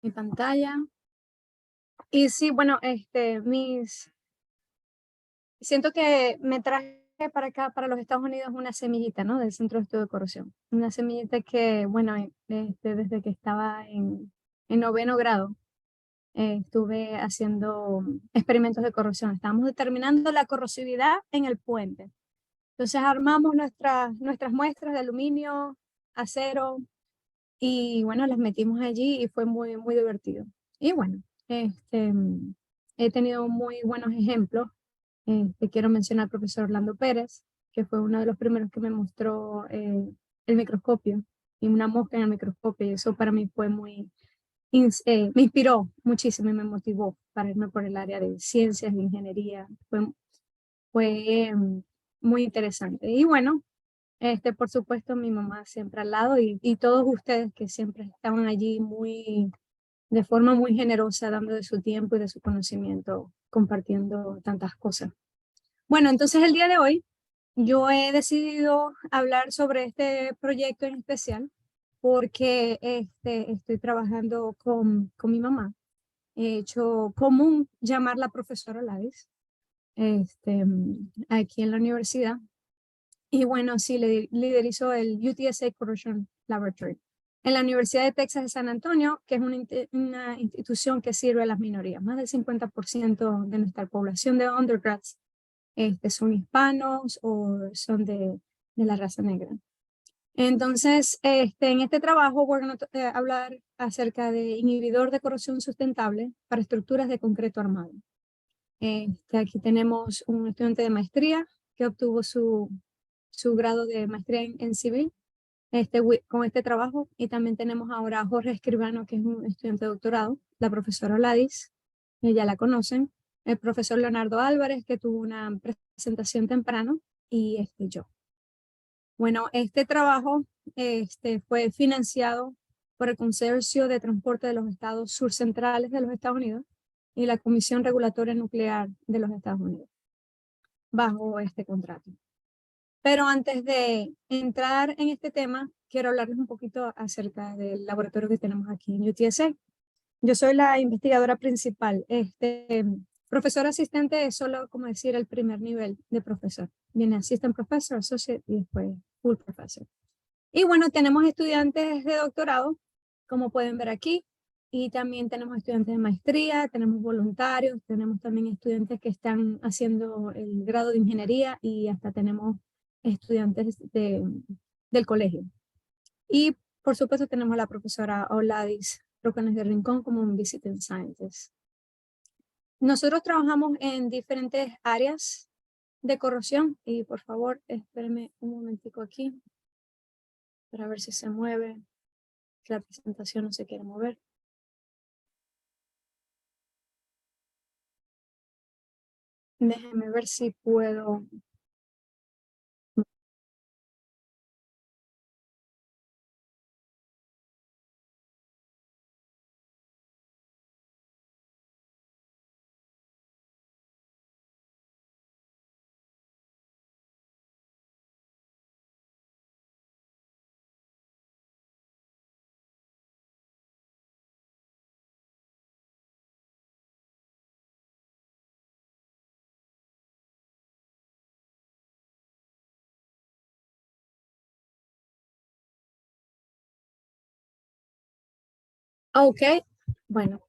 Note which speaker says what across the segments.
Speaker 1: mi pantalla. Y sí, bueno, siento que me traje para acá, para los Estados Unidos, una semillita, ¿no? Del Centro de Estudio de Corrosión. Una semillita que, bueno, desde que estaba en noveno grado, estuve haciendo experimentos de corrosión. Estábamos determinando la corrosividad en el puente. Entonces armamos nuestras muestras de aluminio, acero, y bueno, las metimos allí y fue muy, muy divertido. Y bueno, he tenido muy buenos ejemplos. Te quiero mencionar al profesor Orlando Pérez, que fue uno de los primeros que me mostró el microscopio y una mosca en el microscopio. Y eso para mí fue me inspiró muchísimo y me motivó para irme por el área de ciencias, de ingeniería. Fue muy interesante. Y bueno, por supuesto, mi mamá siempre al lado y todos ustedes que siempre estaban allí de forma muy generosa, dando de su tiempo y de su conocimiento, compartiendo tantas cosas. Bueno, entonces el día de hoy yo he decidido hablar sobre este proyecto en especial porque estoy trabajando con mi mamá. He hecho común llamar la profesora Lavis aquí en la universidad. Y bueno, sí, liderizó el UTSA Corrosion Laboratory en la Universidad de Texas de San Antonio, que es una institución que sirve a las minorías. Más del 50% de nuestra población de undergrads son hispanos o son de la raza negra. Entonces, en este trabajo voy a hablar acerca de inhibidor de corrosión sustentable para estructuras de concreto armado. Aquí tenemos un estudiante de maestría que obtuvo su grado de maestría en civil con este trabajo, y también tenemos ahora a Jorge Escribano, que es un estudiante de doctorado, la profesora Ladis, ya la conocen, el profesor Leonardo Álvarez, que tuvo una presentación temprano, y yo. Bueno, este trabajo fue financiado por el Consorcio de Transporte de los Estados Surcentrales de los Estados Unidos y la Comisión Regulatoria Nuclear de los Estados Unidos, bajo este contrato. Pero antes de entrar en este tema, quiero hablarles un poquito acerca del laboratorio que tenemos aquí en UTSA. Yo soy la investigadora principal. Profesor asistente es solo, como decir, el primer nivel de profesor. Viene assistant professor, associate y después full professor. Y bueno, tenemos estudiantes de doctorado, como pueden ver aquí, y también tenemos estudiantes de maestría, tenemos voluntarios, tenemos también estudiantes que están haciendo el grado de ingeniería y hasta tenemos estudiantes del colegio. Y por supuesto tenemos a la profesora Oladis Rocanes de Rincón como un visiting scientist. Nosotros trabajamos en diferentes áreas de corrosión y por favor espérenme un momentico aquí para ver si se mueve. La presentación no se quiere mover. Déjenme ver si puedo. Ok, bueno,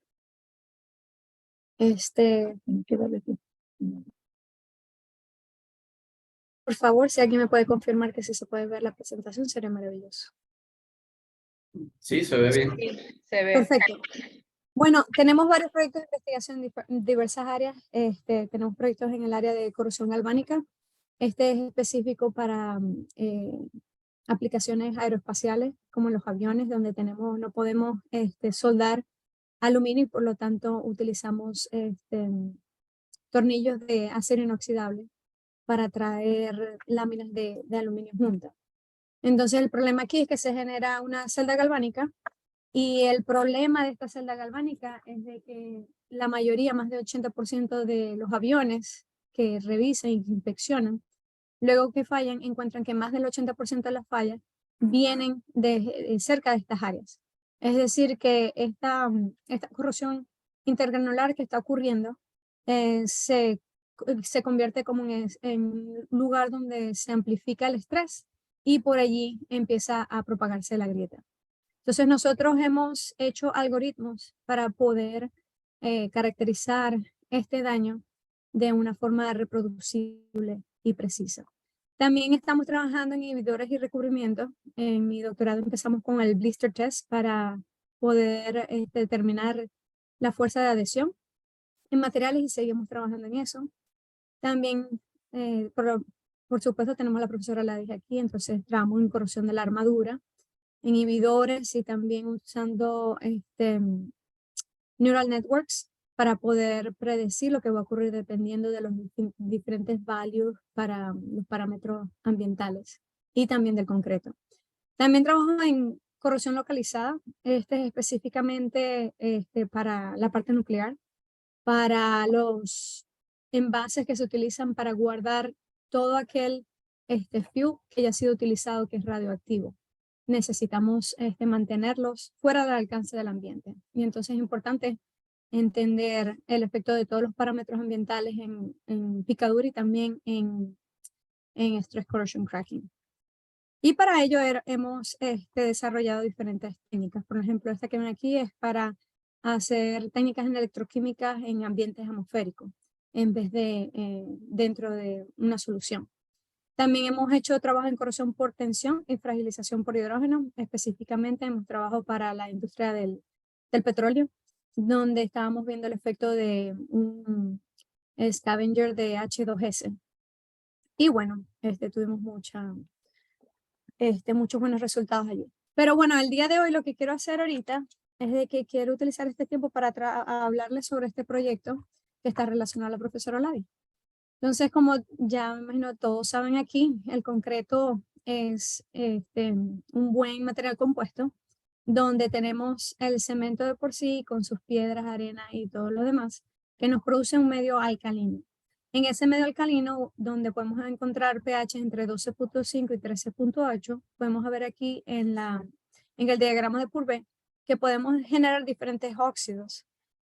Speaker 1: por favor, si alguien me puede confirmar que sí se puede ver la presentación, sería maravilloso.
Speaker 2: Sí, se ve bien.
Speaker 3: Se ve.
Speaker 1: Perfecto. Bueno, tenemos varios proyectos de investigación en diversas áreas. Tenemos proyectos en el área de corrosión galvánica. Este es específico para aplicaciones aeroespaciales, como en los aviones, donde no podemos soldar aluminio y por lo tanto utilizamos tornillos de acero inoxidable para traer láminas de aluminio juntas. Entonces el problema aquí es que se genera una celda galvánica y el problema de esta celda galvánica es de que la mayoría, más del 80% de los aviones que revisan y inspeccionan, luego que fallan, encuentran que más del 80% de las fallas vienen de cerca de estas áreas. Es decir, que esta corrosión intergranular que está ocurriendo se convierte como en un lugar donde se amplifica el estrés y por allí empieza a propagarse la grieta. Entonces nosotros hemos hecho algoritmos para poder caracterizar este daño de una forma reproducible y precisa. También estamos trabajando en inhibidores y recubrimientos. En mi doctorado empezamos con el blister test para poder determinar la fuerza de adhesión en materiales y seguimos trabajando en eso. También, por supuesto, tenemos a la profesora Ladis aquí, entonces trabajamos en corrosión de la armadura, inhibidores y también usando neural networks para poder predecir lo que va a ocurrir dependiendo de los diferentes values para los parámetros ambientales y también del concreto. También trabajo en corrosión localizada, específicamente para la parte nuclear, para los envases que se utilizan para guardar todo aquel fuel que ya ha sido utilizado que es radioactivo. Necesitamos mantenerlos fuera del alcance del ambiente. Y entonces es importante entender el efecto de todos los parámetros ambientales en picadura y también en stress corrosion cracking. Y para ello hemos desarrollado diferentes técnicas. Por ejemplo, esta que ven aquí es para hacer técnicas en electroquímica en ambientes atmosféricos en vez de dentro de una solución. También hemos hecho trabajo en corrosión por tensión y fragilización por hidrógeno. Específicamente hemos trabajado para la industria del petróleo, donde estábamos viendo el efecto de un scavenger de H2S. Y bueno, tuvimos muchos buenos resultados allí. Pero bueno, el día de hoy lo que quiero hacer ahorita es de que quiero utilizar este tiempo para hablarles sobre este proyecto que está relacionado a la profesora Olavi. Entonces, como ya me imagino todos saben aquí, el concreto es un buen material compuesto donde tenemos el cemento de por sí con sus piedras, arena y todo lo demás que nos produce un medio alcalino. En ese medio alcalino, donde podemos encontrar pH entre 12.5 y 13.8, podemos ver aquí en el diagrama de Purvé que podemos generar diferentes óxidos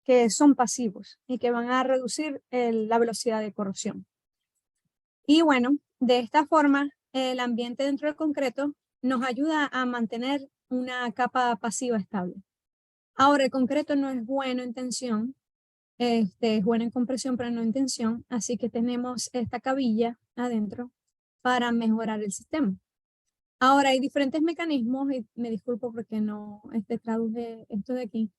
Speaker 1: que son pasivos y que van a reducir la velocidad de corrosión. Y bueno, de esta forma, el ambiente dentro del concreto nos ayuda a mantener una capa pasiva estable. Ahora, el concreto no es bueno en tensión, es bueno en compresión, pero no en tensión, así que tenemos esta cabilla adentro para mejorar el sistema. Ahora, hay diferentes mecanismos, y me disculpo porque no traduje esto de aquí.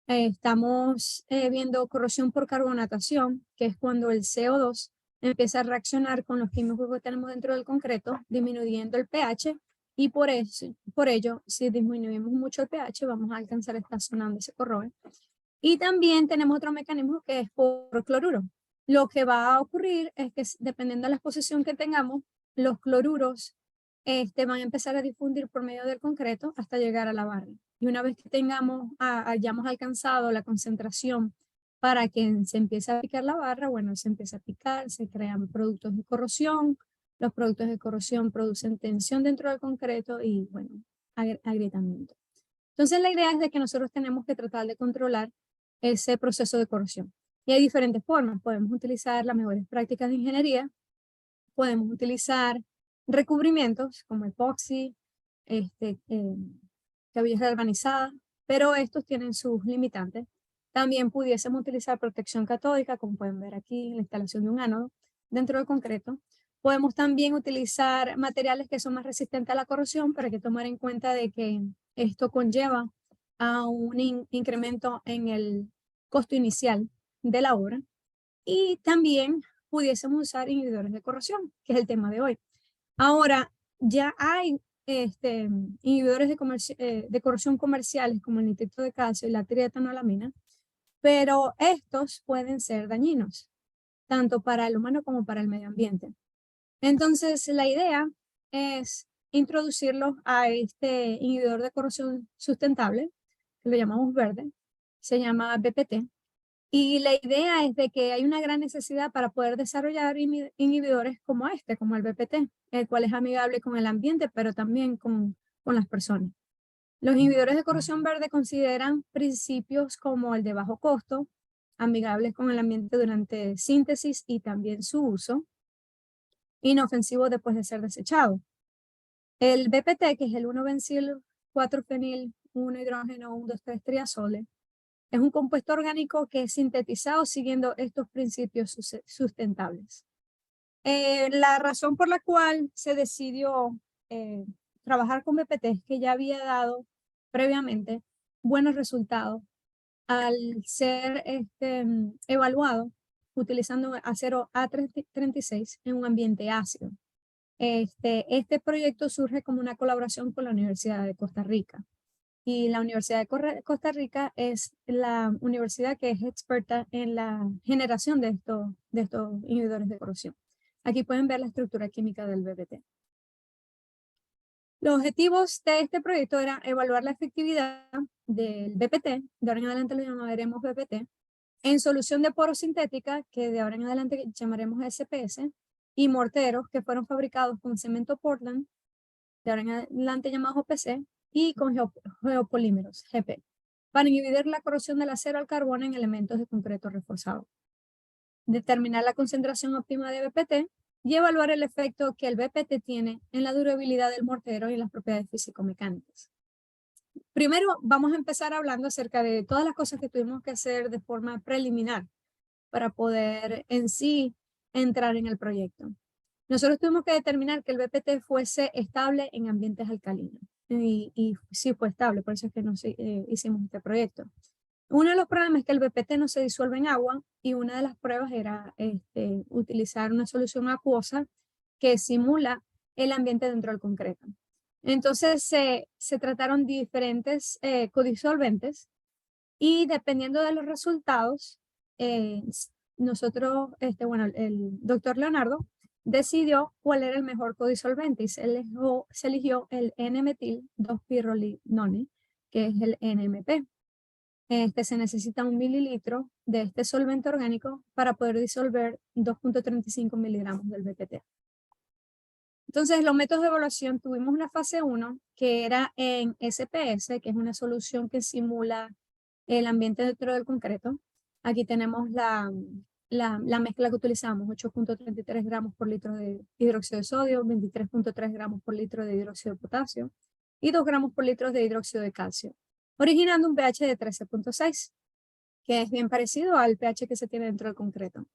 Speaker 1: Estamos viendo corrosión por carbonatación, que es cuando el CO2 empieza a reaccionar con los químicos que tenemos dentro del concreto, disminuyendo el pH, y por ello, si disminuimos mucho el pH, vamos a alcanzar esta zona donde se corroe. Y también tenemos otro mecanismo que es por cloruro. Lo que va a ocurrir es que dependiendo de la exposición que tengamos, los cloruros van a empezar a difundir por medio del concreto hasta llegar a la barra. Y una vez que hayamos alcanzado la concentración para que se empiece a picar la barra, bueno, se empieza a picar, se crean productos de corrosión, los productos de corrosión producen tensión dentro del concreto y, bueno, agrietamiento. Entonces la idea es de que nosotros tenemos que tratar de controlar ese proceso de corrosión. Y hay diferentes formas. Podemos utilizar las mejores prácticas de ingeniería, podemos utilizar recubrimientos como epoxi, cabillas galvanizadas, pero estos tienen sus limitantes. También pudiésemos utilizar protección catódica, como pueden ver aquí, la instalación de un ánodo dentro del concreto. Podemos también utilizar materiales que son más resistentes a la corrosión, pero hay que tomar en cuenta de que esto conlleva a un incremento en el costo inicial de la obra. Y también pudiésemos usar inhibidores de corrosión, que es el tema de hoy. Ahora, ya hay inhibidores de corrosión comerciales como el nitrito de calcio y la trietanolamina, pero estos pueden ser dañinos, tanto para el humano como para el medio ambiente. Entonces, la idea es introducirlos a este inhibidor de corrosión sustentable, que lo llamamos verde, se llama BPT, y la idea es de que hay una gran necesidad para poder desarrollar inhibidores como como el BPT, el cual es amigable con el ambiente, pero también con las personas. Los inhibidores de corrosión verde consideran principios como el de bajo costo, amigables con el ambiente durante síntesis y también su uso, inofensivo después de ser desechado. El BPT, que es el 1-bencil 4-fenil 1-hidrógeno 1,2,3-triazole, es un compuesto orgánico que es sintetizado siguiendo estos principios sustentables. La razón por la cual se decidió trabajar con BPT es que ya había dado previamente buenos resultados al ser evaluado utilizando acero A36 en un ambiente ácido. Este proyecto surge como una colaboración con la Universidad de Costa Rica. Y la Universidad de Costa Rica es la universidad que es experta en la generación de estos inhibidores de corrosión. Aquí pueden ver la estructura química del BPT. Los objetivos de este proyecto eran evaluar la efectividad del BPT, de ahora en adelante lo llamaremos BPT, en solución de porosintética, que de ahora en adelante llamaremos SPS, y morteros que fueron fabricados con cemento Portland, de ahora en adelante llamados OPC, y con geopolímeros, GP, para inhibir la corrosión del acero al carbono en elementos de concreto reforzado. Determinar la concentración óptima de BPT y evaluar el efecto que el BPT tiene en la durabilidad del mortero y las propiedades físico-mecánicas. Primero vamos a empezar hablando acerca de todas las cosas que tuvimos que hacer de forma preliminar para poder en sí entrar en el proyecto. Nosotros tuvimos que determinar que el BPT fuese estable en ambientes alcalinos. Y sí fue estable, por eso es que hicimos este proyecto. Uno de los problemas es que el BPT no se disuelve en agua y una de las pruebas era utilizar una solución acuosa que simula el ambiente dentro del concreto. Entonces se trataron diferentes codisolventes y dependiendo de los resultados, nosotros, el doctor Leonardo decidió cuál era el mejor codisolvente y se eligió el N-metil 2-pirrolinone, que es el NMP. Se necesita 1 mililitro de este solvente orgánico para poder disolver 2,35 miligramos del BPT. Entonces, los métodos de evaluación, tuvimos una fase 1 que era en SPS, que es una solución que simula el ambiente dentro del concreto. Aquí tenemos la mezcla que utilizamos, 8,33 gramos por litro de hidróxido de sodio, 23,3 gramos por litro de hidróxido de potasio y 2 gramos por litro de hidróxido de calcio, originando un pH de 13,6, que es bien parecido al pH que se tiene dentro del concreto.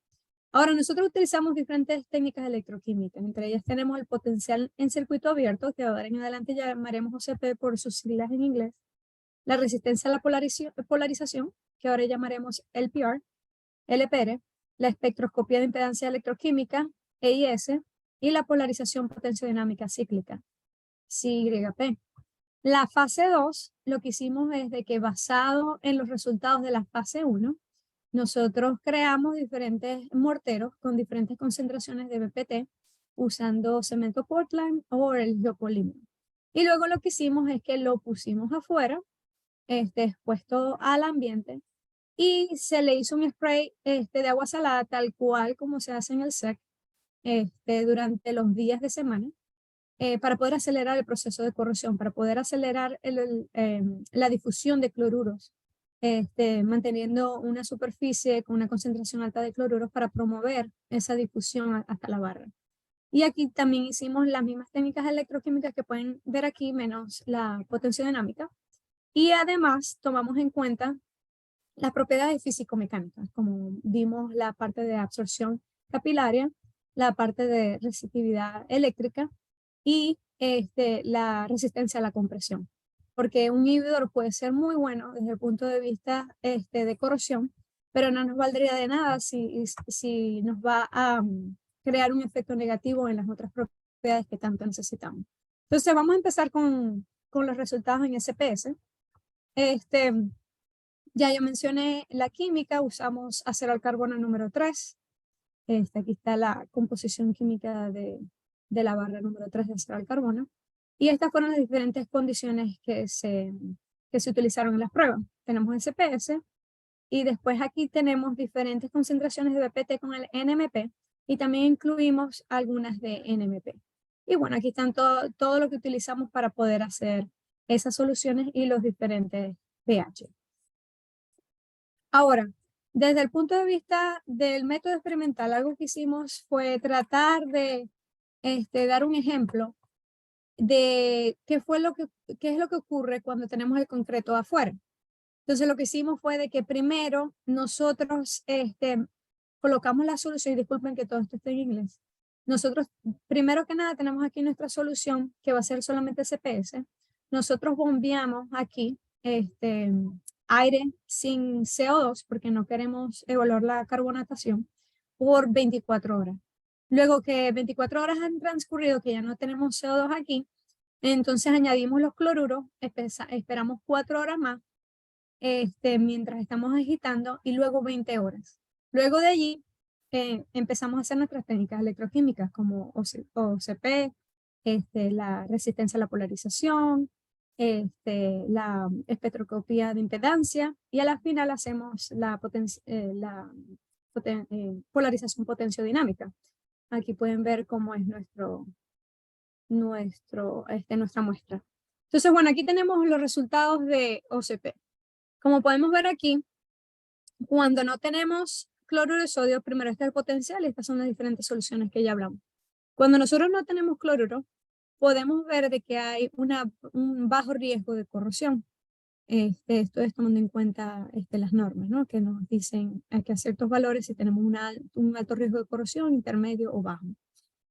Speaker 1: Ahora, nosotros utilizamos diferentes técnicas electroquímicas, entre ellas tenemos el potencial en circuito abierto, que ahora en adelante llamaremos OCP por sus siglas en inglés, la resistencia a la polarización, que ahora llamaremos LPR, LPR, la espectroscopía de impedancia electroquímica, EIS, y la polarización potenciodinámica cíclica, CYP. La fase 2, lo que hicimos es de que basado en los resultados de la fase 1, nosotros creamos diferentes morteros con diferentes concentraciones de BPT usando cemento Portland o el geopolímero. Y luego lo que hicimos es que lo pusimos afuera, expuesto al ambiente, y se le hizo un spray de agua salada tal cual como se hace en el SEC durante los días de semana para poder acelerar el proceso de corrosión, para poder acelerar la difusión de cloruros, manteniendo una superficie con una concentración alta de cloruros para promover esa difusión hasta la barra. Y aquí también hicimos las mismas técnicas electroquímicas que pueden ver aquí, menos la potenciodinámica. Y además tomamos en cuenta las propiedades físico-mecánicas, como vimos la parte de absorción capilaria, la parte de resistividad eléctrica y la resistencia a la compresión. Porque un inhibidor puede ser muy bueno desde el punto de vista de corrosión, pero no nos valdría de nada si nos va a crear un efecto negativo en las otras propiedades que tanto necesitamos. Entonces vamos a empezar con los resultados en SPS. Ya yo mencioné la química, usamos acero al carbono número 3. Aquí está la composición química de la barra número 3 de acero al carbono. Y estas fueron las diferentes condiciones que se utilizaron en las pruebas. Tenemos SPS y después aquí tenemos diferentes concentraciones de BPT con el NMP y también incluimos algunas de NMP. Y bueno, aquí están todo lo que utilizamos para poder hacer esas soluciones y los diferentes pH. Ahora, desde el punto de vista del método experimental, algo que hicimos fue tratar de dar un ejemplo de qué es lo que ocurre cuando tenemos el concreto afuera. Entonces, lo que hicimos fue de que primero nosotros colocamos la solución, y disculpen que todo esto esté en inglés. Nosotros, primero que nada, tenemos aquí nuestra solución, que va a ser solamente CPS. Nosotros bombeamos aquí aire sin CO2, porque no queremos evaluar la carbonatación, por 24 horas. Luego que 24 horas han transcurrido, que ya no tenemos CO2 aquí, entonces añadimos los cloruros, esperamos 4 horas más, mientras estamos agitando, y luego 20 horas. Luego de allí, empezamos a hacer nuestras técnicas electroquímicas como OCP, la resistencia a la polarización, la espectroscopía de impedancia, y a la final hacemos la polarización potenciodinámica. Aquí pueden ver cómo es nuestra muestra. Entonces, bueno, aquí tenemos los resultados de OCP. Como podemos ver aquí, cuando no tenemos cloruro de sodio, primero está el potencial, y estas son las diferentes soluciones que ya hablamos. Cuando nosotros no tenemos cloruro, podemos ver de que hay un bajo riesgo de corrosión. Esto es tomando en cuenta las normas, ¿no? Que nos dicen que a ciertos valores si tenemos un alto riesgo de corrosión, intermedio o bajo.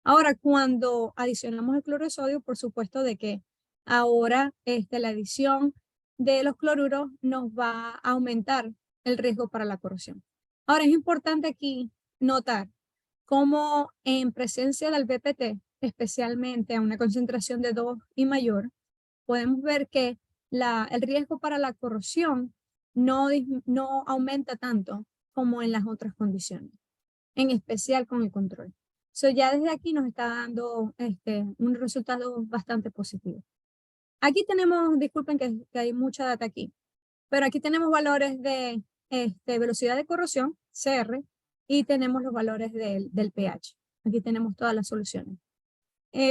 Speaker 1: Ahora, cuando adicionamos el cloruro de sodio, por supuesto de que ahora la adición de los cloruros nos va a aumentar el riesgo para la corrosión. Ahora, es importante aquí notar cómo en presencia del BPT, especialmente a una concentración de 2 y mayor, podemos ver que el riesgo para la corrosión no aumenta tanto como en las otras condiciones, en especial con el control. Ya desde aquí nos está dando un resultado bastante positivo. Aquí tenemos, disculpen que hay mucha data aquí, pero aquí tenemos valores de velocidad de corrosión, CR, y tenemos los valores del pH. Aquí tenemos todas las soluciones.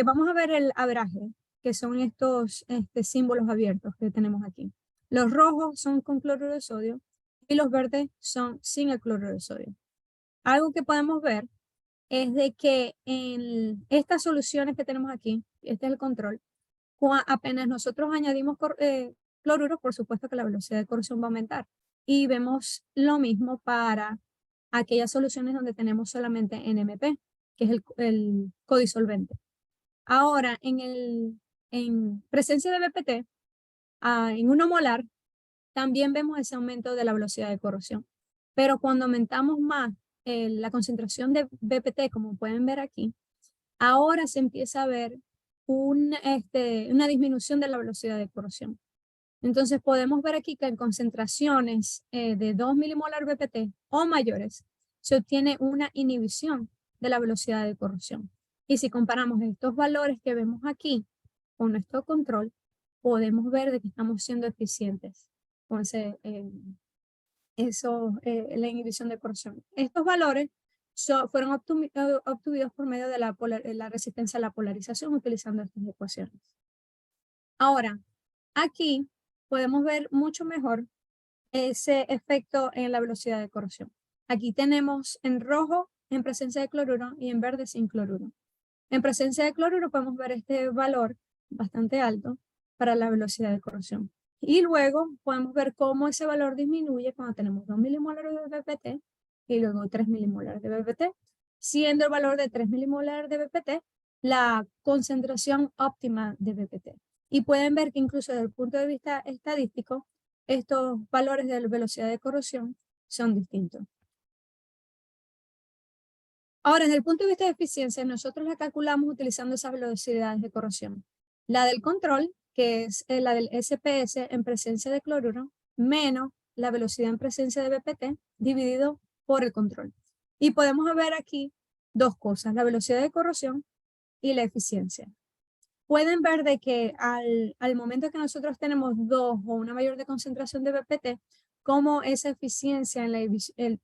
Speaker 1: Vamos a ver el averaje, que son estos símbolos abiertos que tenemos aquí. Los rojos son con cloruro de sodio y los verdes son sin el cloruro de sodio. Algo que podemos ver es de que en estas soluciones que tenemos aquí, este es el control, apenas nosotros añadimos cloruro, por supuesto que la velocidad de corrosión va a aumentar. Y vemos lo mismo para aquellas soluciones donde tenemos solamente NMP, que es el codisolvente. Ahora, en presencia de BPT, en 1 molar, también vemos ese aumento de la velocidad de corrosión. Pero cuando aumentamos más la concentración de BPT, como pueden ver aquí, ahora se empieza a ver una disminución de la velocidad de corrosión. Entonces podemos ver aquí que en concentraciones de 2 milimolar BPT o mayores se obtiene una inhibición de la velocidad de corrosión. Y si comparamos estos valores que vemos aquí con nuestro control, podemos ver de que estamos siendo eficientes con la inhibición de corrosión. Estos valores fueron obtenidos por medio de la resistencia a la polarización utilizando estas ecuaciones. Ahora, aquí podemos ver mucho mejor ese efecto en la velocidad de corrosión. Aquí tenemos en rojo en presencia de cloruro y en verde sin cloruro. En presencia de cloruro podemos ver este valor bastante alto para la velocidad de corrosión. Y luego podemos ver cómo ese valor disminuye cuando tenemos 2 milimolares de BPT y luego 3 milimolares de BPT, siendo el valor de 3 milimolares de BPT la concentración óptima de BPT. Y pueden ver que incluso desde el punto de vista estadístico, estos valores de velocidad de corrosión son distintos. Ahora, desde el punto de vista de eficiencia, nosotros la calculamos utilizando esas velocidades de corrosión. La del control, que es la del SPS en presencia de cloruro, menos la velocidad en presencia de BPT, dividido por el control. Y podemos ver aquí dos cosas, la velocidad de corrosión y la eficiencia. Pueden ver de que al momento que nosotros tenemos 2 o una mayor de concentración de BPT, cómo esa eficiencia en la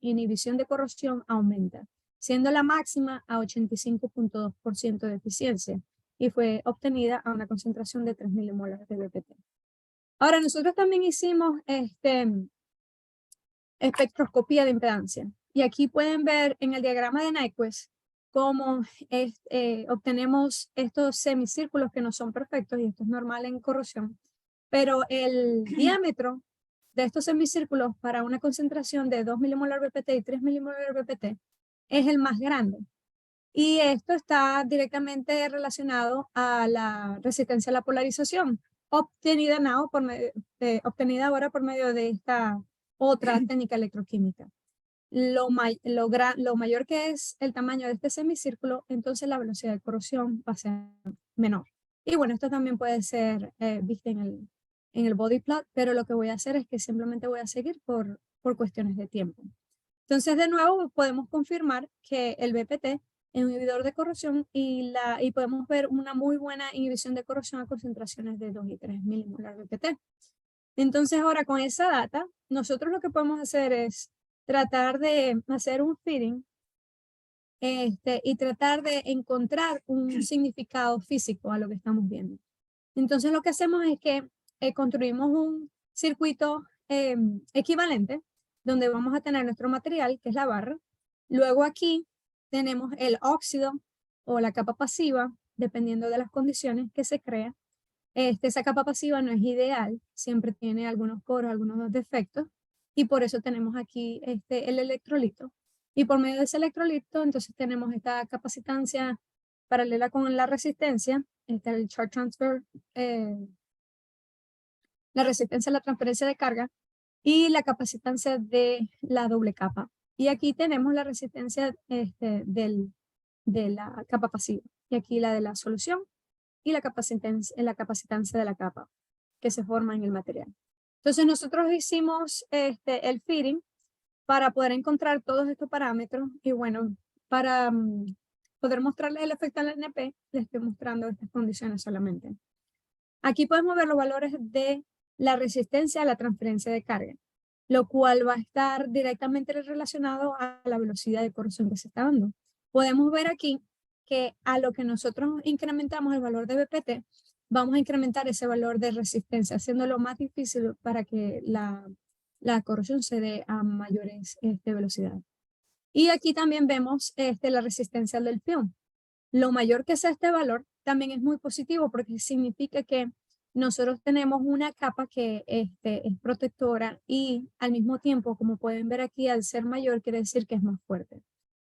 Speaker 1: inhibición de corrosión aumenta, siendo la máxima a 85.2% de eficiencia y fue obtenida a una concentración de 3 milimolar de BPT. Ahora, nosotros también hicimos espectroscopía de impedancia. Y aquí pueden ver en el diagrama de Nyquist cómo obtenemos estos semicírculos que no son perfectos, y esto es normal en corrosión, pero el diámetro de estos semicírculos para una concentración de 2 milimolar BPT y 3 milimolar BPT es el más grande. Y esto está directamente relacionado a la resistencia a la polarización, obtenida ahora por medio de esta otra técnica electroquímica. Lo mayor que es el tamaño de este semicírculo, entonces la velocidad de corrosión va a ser menor. Y bueno, esto también puede ser visto en el body plot, pero lo que voy a hacer es que simplemente voy a seguir por cuestiones de tiempo. Entonces, de nuevo, podemos confirmar que el BPT es un inhibidor de corrosión y podemos ver una muy buena inhibición de corrosión a concentraciones de 2 y 3 milimolar BPT. Entonces, ahora con esa data, nosotros lo que podemos hacer es tratar de hacer un fitting y tratar de encontrar un significado físico a lo que estamos viendo. Entonces, lo que hacemos es que construimos un circuito equivalente donde vamos a tener nuestro material, que es la barra. Luego aquí tenemos el óxido o la capa pasiva, dependiendo de las condiciones que se crea. Esa capa pasiva no es ideal, siempre tiene algunos poros, algunos defectos, y por eso tenemos aquí el electrolito. Y por medio de ese electrolito, entonces tenemos esta capacitancia paralela con la resistencia, el charge transfer, la resistencia a la transferencia de carga y la capacitancia de la doble capa. Y aquí tenemos la resistencia de la capa pasiva, y aquí la de la solución y la capacitancia de la capa que se forma en el material. Entonces nosotros hicimos el fitting para poder encontrar todos estos parámetros, y bueno, para poder mostrarles el efecto al NP, les estoy mostrando estas condiciones solamente. Aquí podemos ver los valores de la resistencia a la transferencia de carga, lo cual va a estar directamente relacionado a la velocidad de corrosión que se está dando. Podemos ver aquí que a lo que nosotros incrementamos el valor de BPT, vamos a incrementar ese valor de resistencia, haciéndolo más difícil para que la corrosión se dé a mayores velocidades. Y aquí también vemos la resistencia del peón. Lo mayor que sea este valor también es muy positivo, porque significa que nosotros tenemos una capa que es protectora, y al mismo tiempo, como pueden ver aquí, al ser mayor quiere decir que es más fuerte.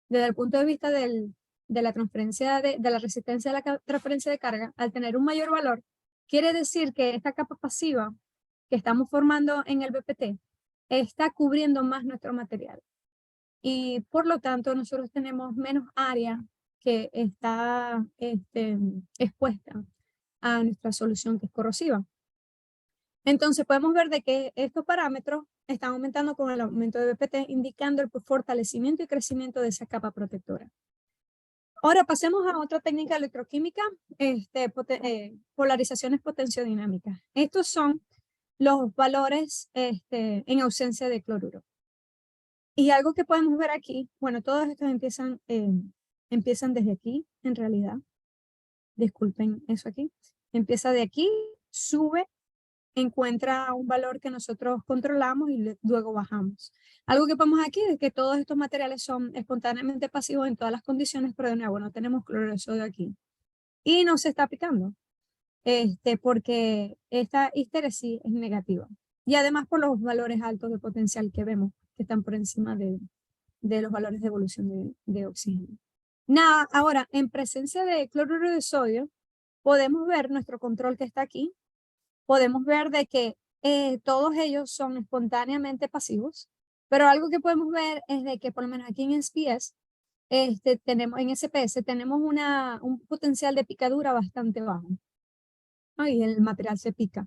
Speaker 1: Desde el punto de vista de la transferencia de la resistencia de la transferencia de carga, al tener un mayor valor, quiere decir que esta capa pasiva que estamos formando en el BPT está cubriendo más nuestro material. Y por lo tanto, nosotros tenemos menos área que está expuesta a nuestra solución que es corrosiva. Entonces podemos ver de que estos parámetros están aumentando con el aumento de BPT, indicando el fortalecimiento y crecimiento de esa capa protectora. Ahora pasemos a otra técnica electroquímica, polarizaciones potenciodinámicas. Estos son los valores en ausencia de cloruro. Y algo que podemos ver aquí, bueno, todos estos empiezan desde aquí, en realidad. Disculpen eso aquí. Empieza de aquí, sube, encuentra un valor que nosotros controlamos y luego bajamos. Algo que podemos aquí es que todos estos materiales son espontáneamente pasivos en todas las condiciones, pero de nuevo no tenemos cloruro de sodio aquí. Y no se está picando, porque esta histeresis es negativa. Y además por los valores altos de potencial que vemos, que están por encima de los valores de evolución de oxígeno. Nada, ahora, en presencia de cloruro de sodio, podemos ver nuestro control que está aquí. Podemos ver de que todos ellos son espontáneamente pasivos, pero algo que podemos ver es de que por lo menos aquí en SPS, en SPS tenemos un potencial de picadura bastante bajo. Y el material se pica.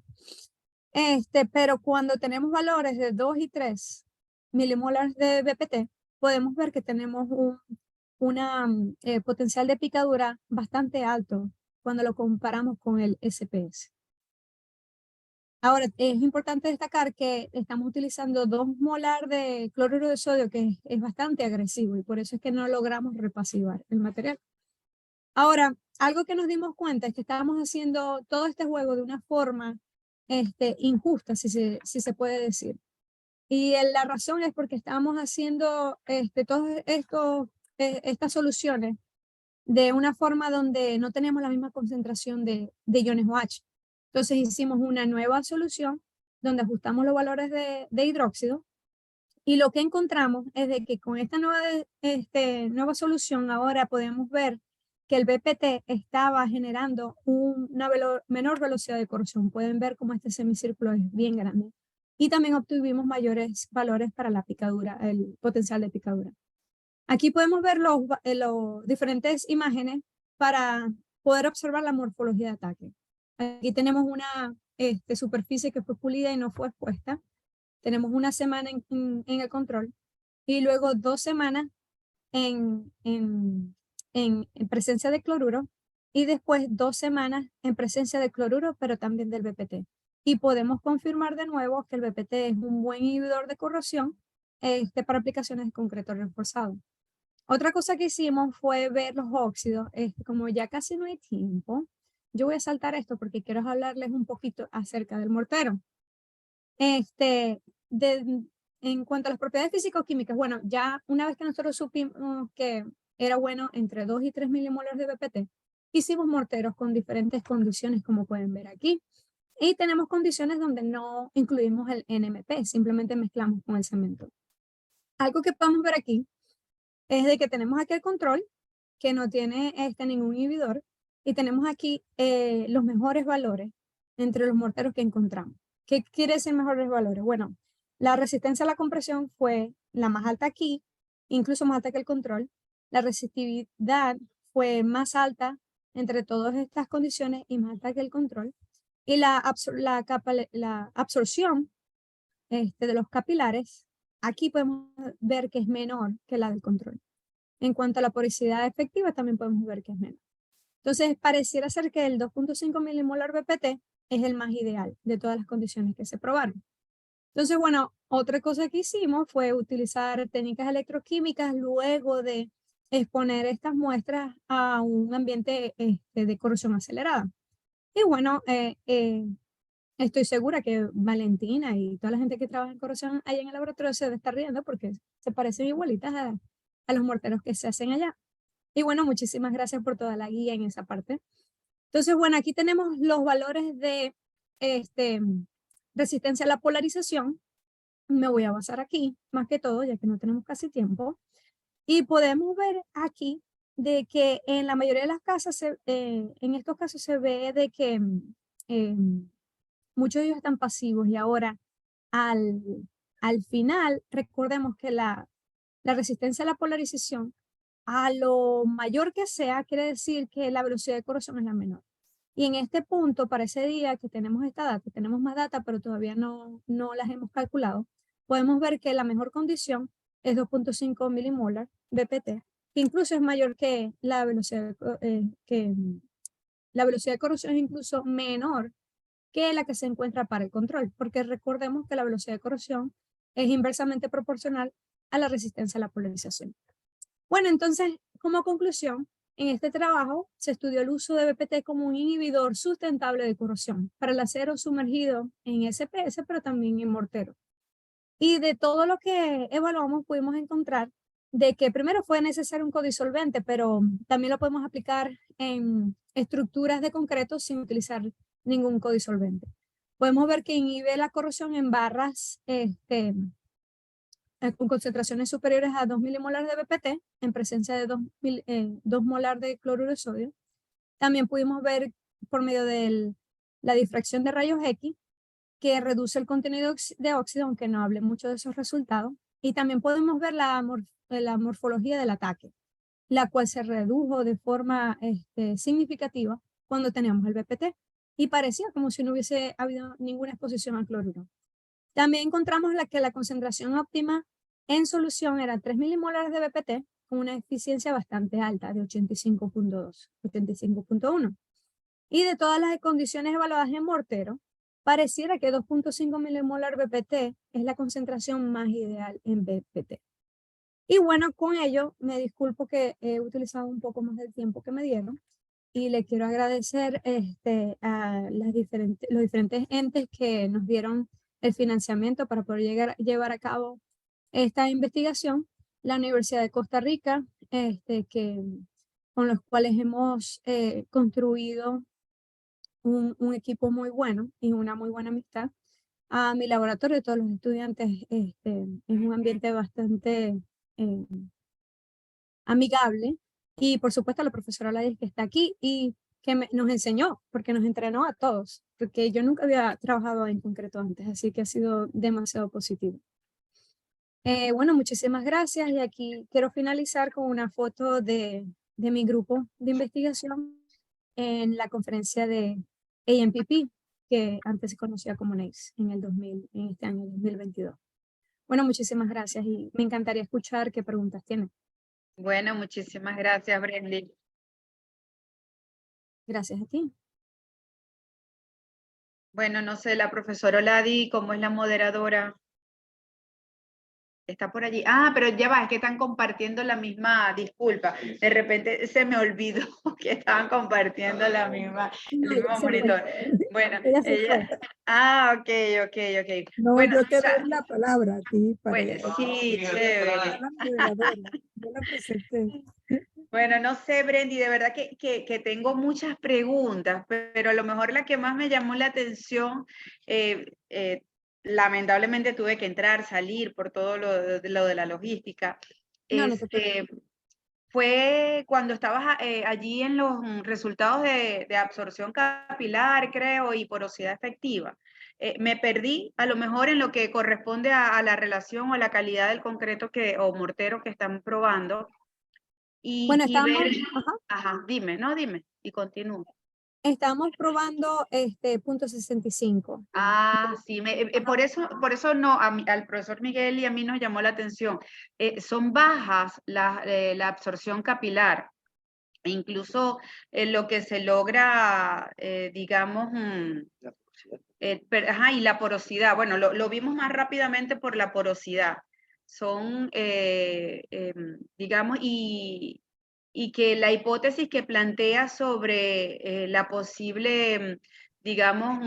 Speaker 1: Pero cuando tenemos valores de 2 y 3 milimolar de BPT, podemos ver que tenemos un potencial de picadura bastante alto cuando lo comparamos con el SPS. Ahora, es importante destacar que estamos utilizando 2 molar de cloruro de sodio, que es bastante agresivo, y por eso es que no logramos repasivar el material. Ahora, algo que nos dimos cuenta es que estábamos haciendo todo este juego de una forma injusta, si se puede decir. Y la razón es porque estábamos haciendo todas estas soluciones de una forma donde no tenemos la misma concentración de iones OH. Entonces hicimos una nueva solución donde ajustamos los valores de hidróxido y lo que encontramos es de que con esta nueva solución ahora podemos ver que el BPT estaba generando una menor velocidad de corrosión. Pueden ver cómo este semicírculo es bien grande. Y también obtuvimos mayores valores para la picadura, el potencial de picadura. Aquí podemos ver los diferentes imágenes para poder observar la morfología de ataque. Aquí tenemos una superficie que fue pulida y no fue expuesta. Tenemos una semana en el control y luego 2 semanas en presencia de cloruro y después 2 semanas en presencia de cloruro, pero también del BPT. Y podemos confirmar de nuevo que el BPT es un buen inhibidor de corrosión para aplicaciones de concreto reforzado. Otra cosa que hicimos fue ver los óxidos. Como ya casi no hay tiempo, yo voy a saltar esto porque quiero hablarles un poquito acerca del mortero. En cuanto a las propiedades físico-químicas, bueno, ya una vez que nosotros supimos que era bueno entre 2 y 3 milimolar de BPT, hicimos morteros con diferentes condiciones, como pueden ver aquí. Y tenemos condiciones donde no incluimos el NMP, simplemente mezclamos con el cemento. Algo que podemos ver aquí es de que tenemos aquí el control, que no tiene ningún inhibidor, y tenemos aquí los mejores valores entre los morteros que encontramos. ¿Qué quiere decir mejores valores? Bueno, la resistencia a la compresión fue la más alta aquí, incluso más alta que el control. La resistividad fue más alta entre todas estas condiciones y más alta que el control. Y la absorción de los capilares, aquí podemos ver que es menor que la del control. En cuanto a la porosidad efectiva, también podemos ver que es menor. Entonces, pareciera ser que el 2.5 milimolar BPT es el más ideal de todas las condiciones que se probaron. Entonces, bueno, otra cosa que hicimos fue utilizar técnicas electroquímicas luego de exponer estas muestras a un ambiente de corrosión acelerada. Y bueno, estoy segura que Valentina y toda la gente que trabaja en corrosión allá en el laboratorio se debe estar riendo porque se parecen igualitas a los morteros que se hacen allá. Y bueno, muchísimas gracias por toda la guía en esa parte. Entonces, bueno, aquí tenemos los valores de resistencia a la polarización. Me voy a basar aquí, más que todo, ya que no tenemos casi tiempo. Y podemos ver aquí de que en la mayoría de las casas, en estos casos se ve de que muchos de ellos están pasivos y ahora al final, recordemos que la resistencia a la polarización, a lo mayor que sea, quiere decir que la velocidad de corrosión es la menor. Y en este punto, para ese día que tenemos esta data, tenemos más data, pero todavía no las hemos calculado, podemos ver que la mejor condición es 2.5 milimolar BPT, que incluso es mayor que la velocidad, la velocidad de corrosión es incluso menor que la que se encuentra para el control, porque recordemos que la velocidad de corrosión es inversamente proporcional a la resistencia a la polarización. Bueno, entonces, como conclusión, en este trabajo se estudió el uso de BPT como un inhibidor sustentable de corrosión para el acero sumergido en SPS, pero también en mortero. Y de todo lo que evaluamos pudimos encontrar de que primero fue necesario un codisolvente, pero también lo podemos aplicar en estructuras de concreto sin utilizar ningún codisolvente. Podemos ver que inhibe la corrosión en barras con concentraciones superiores a 2 milimolar de BPT en presencia de 2 molar de cloruro de sodio. También pudimos ver por medio de la difracción de rayos X que reduce el contenido de óxido, aunque no hable mucho de esos resultados. Y también podemos ver la morfología del ataque, la cual se redujo de forma significativa cuando teníamos el BPT y parecía como si no hubiese habido ninguna exposición al cloruro. También encontramos que la concentración óptima en solución era 3 milimolar de BPT con una eficiencia bastante alta de 85.2, 85.1. Y de todas las condiciones evaluadas en mortero, pareciera que 2.5 milimolar BPT es la concentración más ideal en BPT. Y bueno, con ello me disculpo que he utilizado un poco más del tiempo que me dieron, y le quiero agradecer a los diferentes entes que nos dieron el financiamiento para poder llevar a cabo esta investigación. La Universidad de Costa Rica, con los cuales hemos construido un equipo muy bueno y una muy buena amistad. A mi laboratorio, todos los estudiantes, es un ambiente bastante eh, amigable. Y por supuesto a la profesora Ladis que está aquí y que nos enseñó, porque nos entrenó a todos, porque yo nunca había trabajado en concreto antes, así que ha sido demasiado positivo. Bueno, muchísimas gracias y aquí quiero finalizar con una foto de mi grupo de investigación en la conferencia de AMPP, que antes se conocía como NACE en este año 2022. Bueno, muchísimas gracias y me encantaría escuchar qué preguntas tienen.
Speaker 3: Bueno, muchísimas gracias, Brendy.
Speaker 1: Gracias a ti.
Speaker 3: Bueno, no sé, la profesora Oladi, ¿cómo es la moderadora? Está por allí. Ah, pero ya va, es que están compartiendo la misma, disculpa. De repente se me olvidó que estaban compartiendo el mismo monitor. Bueno,
Speaker 1: Ella se fue.
Speaker 3: ok.
Speaker 4: No,
Speaker 3: Bueno,
Speaker 4: yo te doy la palabra a ti para
Speaker 3: bueno, sí, chévere.
Speaker 4: la moderadora. Yo la presenté.
Speaker 3: Bueno, no sé, Brendy, de verdad que tengo muchas preguntas, pero a lo mejor la que más me llamó la atención, lamentablemente tuve que entrar, salir por todo lo de la logística.
Speaker 1: No, no te preocupes.
Speaker 3: Fue cuando estabas allí en los resultados de absorción capilar, creo, y porosidad efectiva. Me perdí a lo mejor en lo que corresponde a la relación o a la calidad del concreto o mortero que están probando.
Speaker 1: Bueno,
Speaker 3: Dime, y continúo.
Speaker 1: estamos probando punto 65.
Speaker 3: Ah, sí, por eso no, al profesor Miguel y a mí nos llamó la atención. Son bajas la absorción capilar. E incluso lo que se logra, digamos, y la porosidad. Bueno, lo vimos más rápidamente por la porosidad. Son, digamos, y que la hipótesis que plantea sobre la posible, digamos,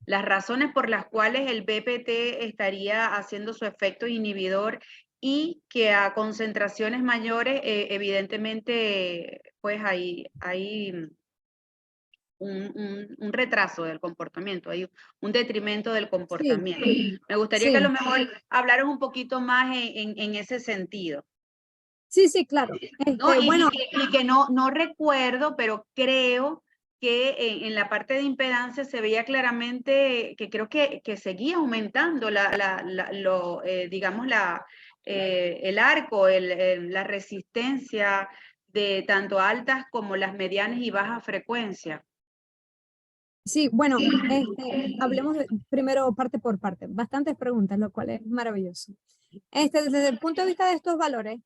Speaker 3: las razones por las cuales el BPT estaría haciendo su efecto inhibidor y que a concentraciones mayores, evidentemente, pues hay un retraso del comportamiento, hay un detrimento del comportamiento.
Speaker 1: Sí,
Speaker 3: Me gustaría
Speaker 1: sí.
Speaker 3: que a lo mejor hablaras un poquito más en ese sentido.
Speaker 1: Sí, claro.
Speaker 3: ¿No?
Speaker 1: Bueno,
Speaker 3: Y que no recuerdo, pero creo que en la parte de impedancia se veía claramente que creo que seguía aumentando digamos, el arco, la resistencia de tanto altas como las medianas y bajas frecuencias.
Speaker 1: sí, bueno, hablemos primero parte por parte. Bastantes preguntas, lo cual es maravilloso. Desde el punto de vista de estos valores,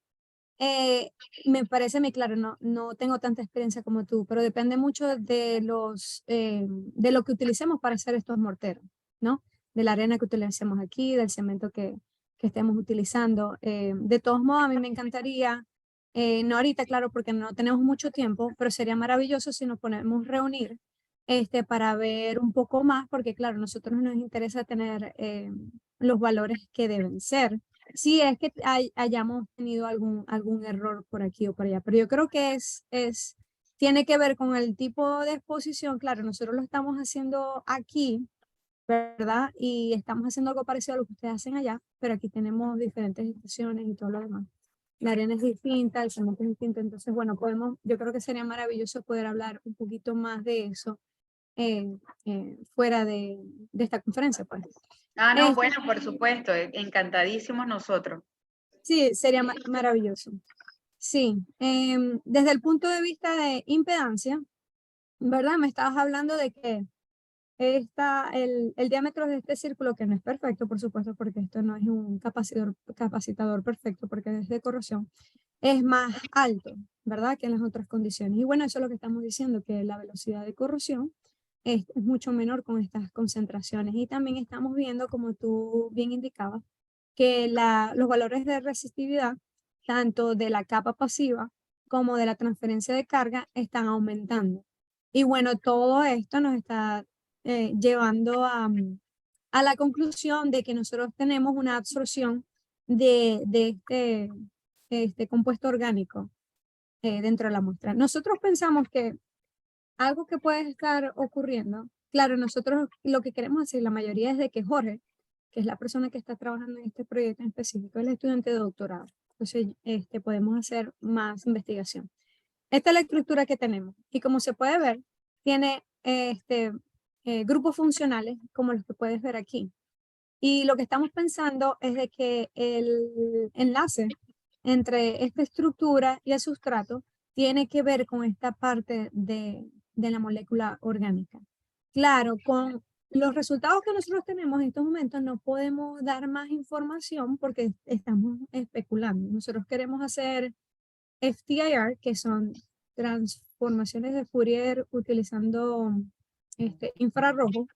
Speaker 1: me parece muy claro, no tengo tanta experiencia como tú, pero depende mucho de de lo que utilicemos para hacer estos morteros, ¿no? De la arena que utilicemos aquí, del cemento que estemos utilizando. De todos modos, a mí me encantaría, no ahorita, claro, porque no tenemos mucho tiempo, pero sería maravilloso si nos podemos reunir para ver un poco más, porque claro, a nosotros nos interesa tener los valores que deben ser. Sí, es que hayamos tenido algún error por aquí o por allá, pero yo creo que tiene que ver con el tipo de exposición. Claro, nosotros lo estamos haciendo aquí, ¿verdad? Y estamos haciendo algo parecido a lo que ustedes hacen allá, pero aquí tenemos diferentes estaciones y todo lo demás. La arena es distinta, el cemento es distinto, entonces, bueno, yo creo que sería maravilloso poder hablar un poquito más de eso fuera de esta conferencia, pues.
Speaker 3: Ah, no, bueno, por supuesto, encantadísimos nosotros.
Speaker 1: Sí, sería maravilloso. Sí, desde el punto de vista de impedancia, ¿verdad? Me estabas hablando de que el diámetro de este círculo, que no es perfecto, por supuesto, porque esto no es un capacitador perfecto, porque es de corrosión, es más alto, ¿verdad? Que en las otras condiciones. Y bueno, eso es lo que estamos diciendo, que la velocidad de corrosión es mucho menor con estas concentraciones. Y también estamos viendo, como tú bien indicabas, que los valores de resistividad, tanto de la capa pasiva como de la transferencia de carga están aumentando. Y bueno, todo esto nos está llevando a la conclusión de que nosotros tenemos una absorción de este compuesto orgánico dentro de la muestra. Nosotros pensamos que algo que puede estar ocurriendo, claro, nosotros lo que queremos hacer, la mayoría es de que Jorge, que es la persona que está trabajando en este proyecto en específico, es el estudiante de doctorado. Entonces, podemos hacer más investigación. Esta es la estructura que tenemos y como se puede ver, tiene grupos funcionales como los que puedes ver aquí. Y lo que estamos pensando es de que el enlace entre esta estructura y el sustrato tiene que ver con esta parte de la molécula orgánica. Claro, con los resultados que nosotros tenemos en estos momentos no podemos dar más información porque estamos especulando. Nosotros queremos hacer FTIR, que son transformaciones de Fourier utilizando infrarrojo,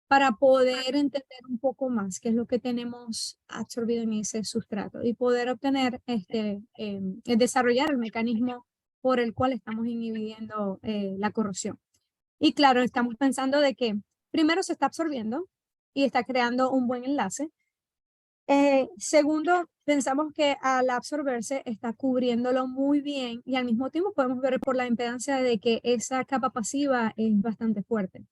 Speaker 1: para poder entender un poco más qué es lo que tenemos absorbido en ese sustrato y poder obtener, desarrollar el mecanismo por el cual estamos inhibiendo la corrosión. Y claro, estamos pensando de que primero se está absorbiendo y está creando un buen enlace. Segundo, pensamos que al absorberse está cubriéndolo muy bien y al mismo tiempo podemos ver por la impedancia de que esa capa pasiva es bastante fuerte.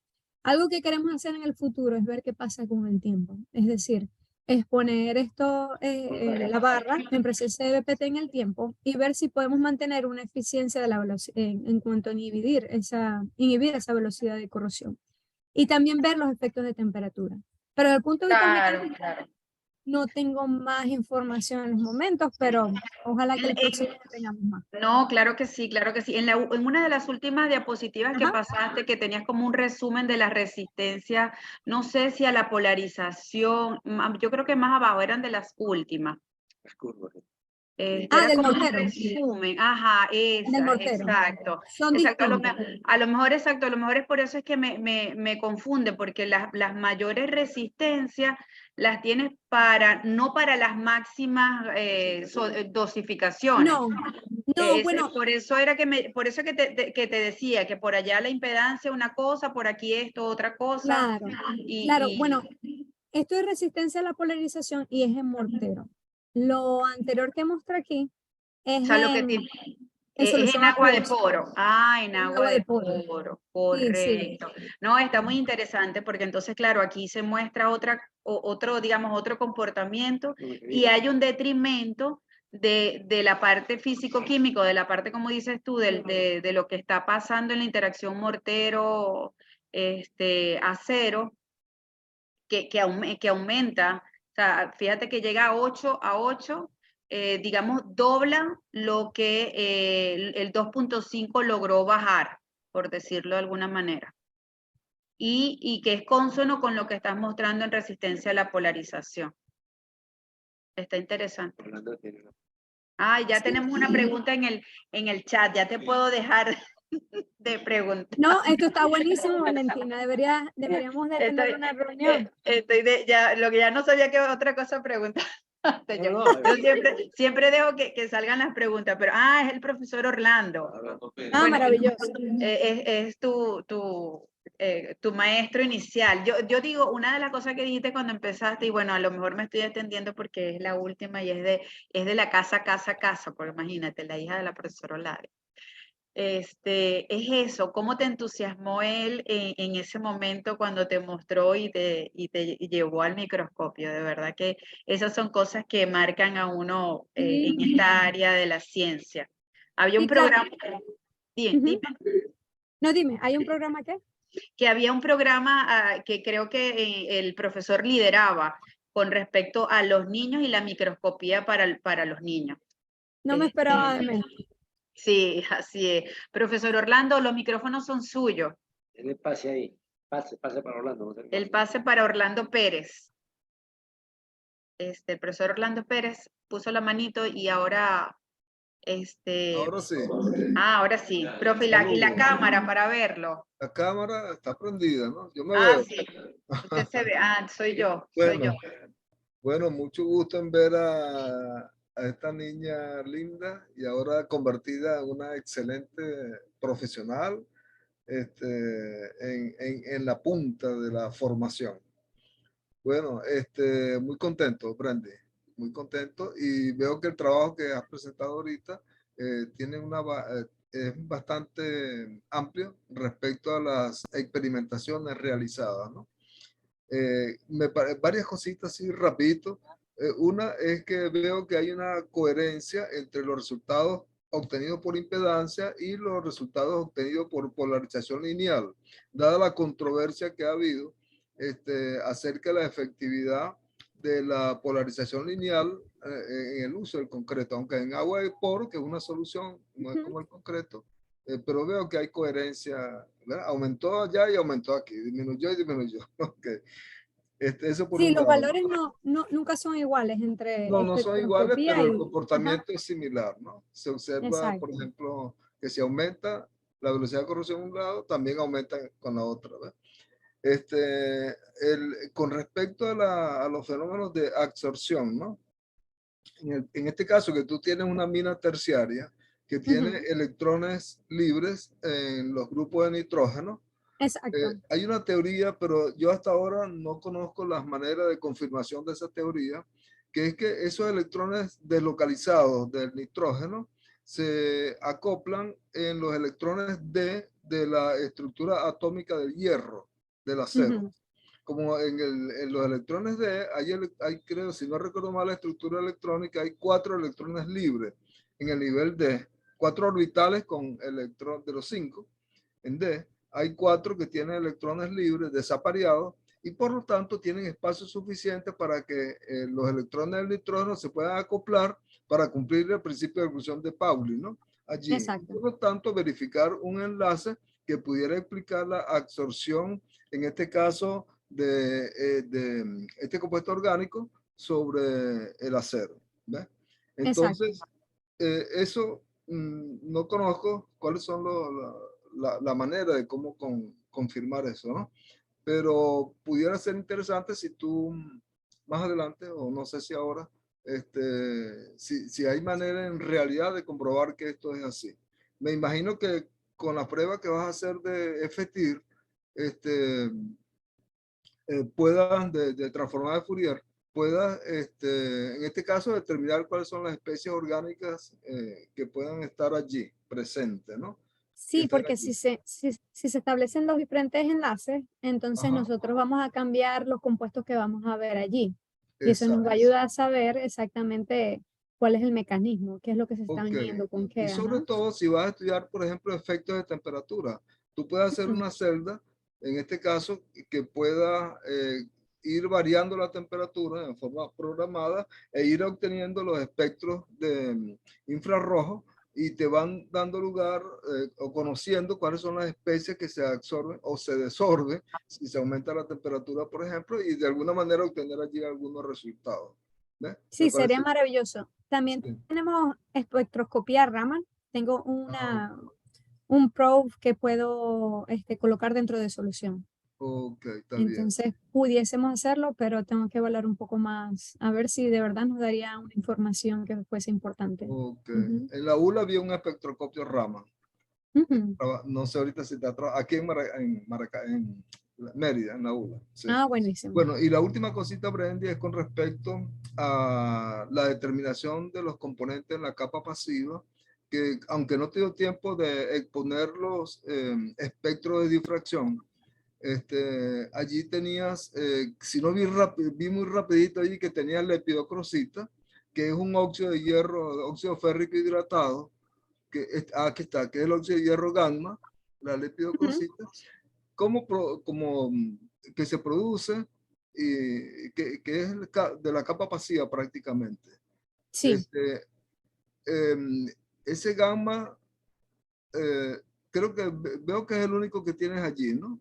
Speaker 1: Algo que queremos hacer en el futuro es ver qué pasa con el tiempo, es decir, exponer esto, la barra en presencia de BPT en el tiempo y ver si podemos mantener una eficiencia de la en cuanto a inhibir esa velocidad de corrosión. Y también ver los efectos de temperatura. Pero desde el punto de vista mecánico,
Speaker 3: Claro.
Speaker 1: no tengo más información en los momentos, pero ojalá que el próximo tengamos más.
Speaker 3: No, claro que sí, claro que sí. En una de las últimas diapositivas que
Speaker 1: Ajá.
Speaker 3: pasaste, que tenías como un resumen de la resistencia, no sé si a la polarización, yo creo que más abajo eran de las últimas. Era
Speaker 1: Del
Speaker 3: como un
Speaker 1: mortero.
Speaker 3: resumen, ajá,
Speaker 1: Del mortero.
Speaker 3: exacto.
Speaker 1: Son
Speaker 3: Exacto,
Speaker 1: distintos.
Speaker 3: a lo mejor, exacto, a lo mejor es por eso es que me confunde, porque las mayores resistencias las tienes no para las máximas dosificaciones.
Speaker 1: No, no, bueno,
Speaker 3: Por eso era por eso que te decía que por allá la impedancia una cosa, por aquí esto otra cosa.
Speaker 1: claro, claro, bueno, esto es resistencia a la polarización y es en mortero. Lo anterior que muestra aquí es
Speaker 3: o sea, lo que
Speaker 1: en
Speaker 3: es en
Speaker 1: solución
Speaker 3: agua de
Speaker 1: acuosa.
Speaker 3: poro. Ah, en
Speaker 1: En
Speaker 3: agua de
Speaker 1: poro.
Speaker 3: poro.
Speaker 1: Sí, sí.
Speaker 3: Correcto. No, está muy interesante porque entonces, claro, aquí se muestra digamos, otro comportamiento y hay un detrimento de la parte físico-químico, de la parte, como dices tú, de lo que está pasando en la interacción mortero-acero, que aumenta. O sea, fíjate que llega a 8, digamos, dobla lo que el 2.5 logró bajar, por decirlo de alguna manera. Y que es consono con lo que estás mostrando en resistencia a la polarización. Está interesante. Ya
Speaker 1: Sí.
Speaker 3: tenemos una pregunta en el chat, ya te puedo dejar de preguntar.
Speaker 1: No, esto está buenísimo, Valentina. Deberíamos de tener una reunión.
Speaker 3: Lo que ya no sabía que otra cosa preguntar. Yo siempre dejo que salgan las preguntas, pero es el profesor Orlando. Bueno,
Speaker 1: Maravilloso.
Speaker 3: Es tu maestro inicial. Yo digo, una de las cosas que dijiste cuando empezaste, y bueno, a lo mejor me estoy extendiendo porque es la última y es de la casa, porque imagínate, la hija de la profesora Olave. Es eso, cómo te entusiasmó él en ese momento cuando te mostró y te llevó al microscopio. De verdad que esas son cosas que marcan a uno en esta área de la ciencia. Había un programa, dime.
Speaker 1: No, dime, ¿hay un programa qué?
Speaker 3: Que había un programa que creo que el profesor lideraba con respecto a los niños y la microscopía para los niños.
Speaker 1: No me esperaba de mí.
Speaker 3: Sí, así es. Profesor Orlando, los micrófonos son suyos.
Speaker 5: El pase ahí. Pase para Orlando.
Speaker 3: El pase para Orlando Pérez. El profesor Orlando Pérez puso la manito y ahora,
Speaker 6: Ahora sí.
Speaker 3: ahora sí. Profe, y la cámara para verlo.
Speaker 6: La cámara está prendida, ¿no? Yo me veo.
Speaker 3: Sí. Usted se ve. Soy yo.
Speaker 6: Bueno, mucho gusto en ver a esta niña linda y ahora convertida en una excelente profesional en la punta de la formación. Bueno, muy contento, Brandy, muy contento y veo que el trabajo que has presentado ahorita tiene es bastante amplio respecto a las experimentaciones realizadas, ¿no? Varias cositas así rapidito. Una es que veo que hay una coherencia entre los resultados obtenidos por impedancia y los resultados obtenidos por polarización lineal, dada la controversia que ha habido acerca de la efectividad de la polarización lineal en el uso del concreto, aunque en agua hay poro, que es una solución, no es como el concreto, pero veo que hay coherencia, ¿verdad? Aumentó allá y aumentó aquí, disminuyó y disminuyó. Okay. Eso por
Speaker 1: Sí,
Speaker 6: un
Speaker 1: los
Speaker 6: lado.
Speaker 1: valores nunca son iguales entre
Speaker 6: No, no son iguales,
Speaker 1: espectroscopía
Speaker 6: pero el
Speaker 1: y...
Speaker 6: comportamiento es similar, ¿no? Se observa, por
Speaker 1: Exacto.
Speaker 6: ejemplo, que si aumenta la velocidad de corrosión a un lado, también aumenta con la otra, ¿verdad? Con respecto a los fenómenos de absorción, ¿no? En este caso que tú tienes una mina terciaria que tiene electrones libres en los grupos de nitrógeno.
Speaker 1: Exacto.
Speaker 6: Hay una teoría, pero yo hasta ahora no conozco las maneras de confirmación de esa teoría, que es que esos electrones deslocalizados del nitrógeno se acoplan en los electrones de la estructura atómica del hierro, del acero. Como en los electrones D, hay, creo, si no recuerdo mal la estructura electrónica, hay 4 electrones libres en el nivel D, 4 orbitales con electrones de los 5 en D, hay 4 que tienen electrones libres desapareados y por lo tanto tienen espacio suficiente para que los electrones del nitrógeno se puedan acoplar para cumplir el principio de exclusión de Pauli, ¿no? Allí.
Speaker 1: Exacto.
Speaker 6: Por lo tanto, verificar un enlace que pudiera explicar la absorción, en este caso, de este compuesto orgánico sobre el acero. ¿Ves? Entonces, eso no conozco cuáles son la manera de cómo confirmar eso, ¿no? Pero pudiera ser interesante si tú más adelante, o no sé si ahora, si hay manera en realidad de comprobar que esto es así. Me imagino que con la prueba que vas a hacer de FTIR, puedas, de transformada de Fourier, puedas, en este caso, determinar cuáles son las especies orgánicas que puedan estar allí presentes, ¿no?
Speaker 1: Sí, porque si se establecen los diferentes enlaces, entonces
Speaker 6: Ajá.
Speaker 1: nosotros vamos a cambiar los compuestos que vamos a ver allí. Y eso nos va a
Speaker 6: Exacto.
Speaker 1: ayudar a saber exactamente cuál es el mecanismo, qué es lo que se está
Speaker 6: Ok.
Speaker 1: uniendo con qué.
Speaker 6: Y sobre
Speaker 1: Ajá.
Speaker 6: todo, si vas a estudiar, por ejemplo, efectos de temperatura, tú puedes hacer una celda, en este caso, que pueda ir variando la temperatura en forma programada e ir obteniendo los espectros de infrarrojo y te van dando lugar o conociendo cuáles son las especies que se absorben o se desorben si se aumenta la temperatura, por ejemplo, y de alguna manera obtener allí algunos resultados. ¿Ves?
Speaker 1: Sí,
Speaker 6: Me
Speaker 1: sería
Speaker 6: parece.
Speaker 1: maravilloso. También
Speaker 6: Sí.
Speaker 1: tenemos espectroscopía Raman. Tengo
Speaker 6: Ah,
Speaker 1: un probe que puedo colocar dentro de solución.
Speaker 6: ok, está bien.
Speaker 1: Entonces pudiésemos hacerlo, pero tengo que evaluar un poco más, a ver si de verdad nos daría una información que fuese importante.
Speaker 6: Ok.
Speaker 1: Ujú,
Speaker 6: En la ULA había un espectroscopio Raman.
Speaker 1: ujú.
Speaker 6: No sé ahorita si está aquí en en Mérida, en la ULA. Sí.
Speaker 1: Ah, buenísimo.
Speaker 6: Bueno, y la última cosita, Brendy, es con respecto a la determinación de los componentes en la capa pasiva, que aunque no te dio tiempo de exponer los espectros de difracción, allí tenías, si no vi muy rapidito allí que tenías lepidocrosita, que es un óxido de hierro, óxido férrico hidratado, aquí está, que es el óxido de hierro gamma, la
Speaker 1: Ujú.
Speaker 6: lepidocrosita, como que se produce y que es de la capa pasiva prácticamente.
Speaker 1: Sí,
Speaker 6: Este, em, ese gamma, creo que veo que es el único que tienes allí, ¿no?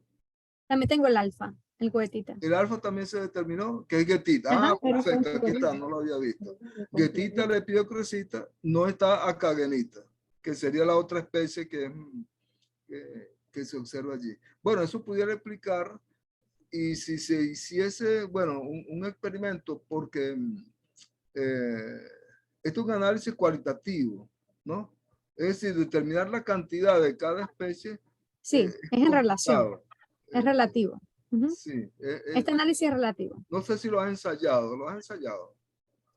Speaker 1: también tengo el alfa, el cohetita.
Speaker 6: El alfa también se determinó, que es guetita.
Speaker 1: Ajá,
Speaker 6: Ah, perfecto, aquí está, no lo había visto. Guetita, lepidocresita, no está acagenita, que sería la otra especie que se observa allí. Bueno, eso pudiera explicar, y si se hiciese, bueno, un experimento, porque Esto es un análisis cualitativo, ¿no? Es decir, determinar la cantidad de cada especie.
Speaker 1: Sí, es en relación,
Speaker 6: complicado.
Speaker 1: es relativo. Ujú.
Speaker 6: Sí.
Speaker 1: Este análisis es relativo.
Speaker 6: No sé si lo has ensayado. ¿Lo has ensayado?